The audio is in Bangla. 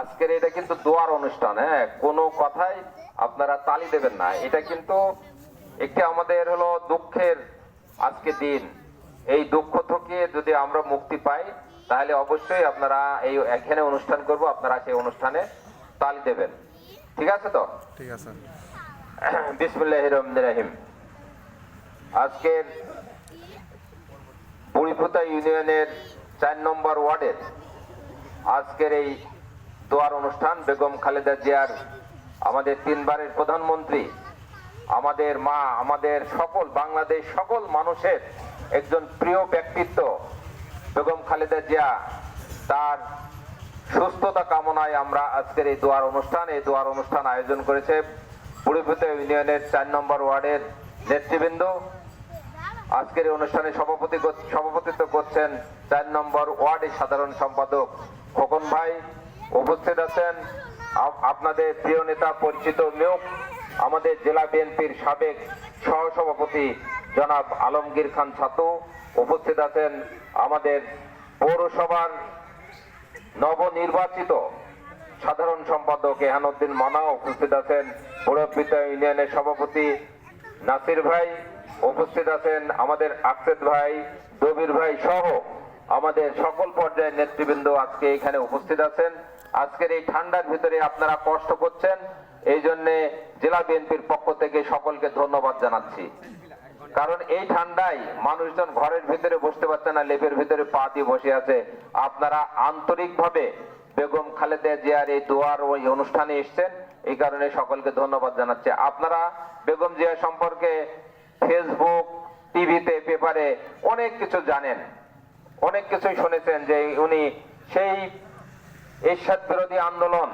আজকের এটা কিন্তু দোয়ার অনুষ্ঠান, হ্যাঁ, কোনো কথাই আপনারা তালি দেবেন না। এটা কিন্তু একটি আমাদের হলো দুঃখের আজকে দিন। এই দুঃখ থেকে যদি আমরা মুক্তি পাই তাহলে অবশ্যই আপনারা এই এখানে অনুষ্ঠান করব, আপনারা সেই অনুষ্ঠানে তালি দেবেন। ঠিক আছে তো? ঠিক আছে। বিসমিল্লাহির রহমানির রহিম। আজকের বুড়িফুতা ইউনিয়নের 4 নম্বর ওয়ার্ডের আজকের এই দোয়ার অনুষ্ঠান বেগম খালেদা জিয়ার, আমাদের 3 বারের প্রধানমন্ত্রী, আমাদের মা, আমাদের সকল বাংলাদেশ সকল মানুষের একজন প্রিয় ব্যক্তিত্ব বেগম খালেদা জিয়া, তার সুস্থতা কামনায় আমরা আজকের এই দোয়ার অনুষ্ঠান আয়োজন করেছে বুড়িফুতা ইউনিয়নের 4 নম্বর ওয়ার্ডের নেতৃবৃন্দ। আজকের এই অনুষ্ঠানে সভাপতিত্ব করছেন 4 নম্বর ওয়ার্ডের সাধারণ সম্পাদক খোকন ভাই। উপস্থিত আছেন আপনাদের প্রিয় নেতা, পরিচিত লোক, আমাদের জেলা বিএনপির সাবেক সহসভাপতি জনাব আলমগীর খান ছাতু। উপস্থিত আছেন আমাদের পৌরসভার নবনির্বাচিত সাধারণ সম্পাদক এহানুদ্দিন মানা। উপস্থিত আছেন বুড়িফুতা ইউনিয়নের সভাপতি নাসির ভাই। উপস্থিত আছেন আমাদের আকসেদ ভাই, দবির ভাই সহ আমাদের সকল পর্যায়ের নেতৃবৃন্দ আজকে এখানে উপস্থিত আছেন। আজকের এই ঠান্ডার ভিতরে আপনারা কষ্ট করছেন, এই জন্য জেলা বিএনপির পক্ষ থেকে সকলকে ধন্যবাদ জানাচ্ছি। কারণ এই ঠান্ডায় মানুষজন ঘরের ভিতরে বসতে পারছে না, লেপের ভিতরে পা দিয়ে বসে আছে। আপনারা আন্তরিকভাবে বেগম খালেদা জিয়ার এই দোয়ার ওই অনুষ্ঠানে এসেছেন, এই কারণে সকলকে ধন্যবাদ জানাচ্ছি। আপনারা বেগম জিয়া সম্পর্কে ফেসবুক, টিভিতে, পেপারে অনেক কিছু জানেন, অনেক কিছুই শুনেছেন যে উনি সেই এরশাদ বিরোধী আন্দোলন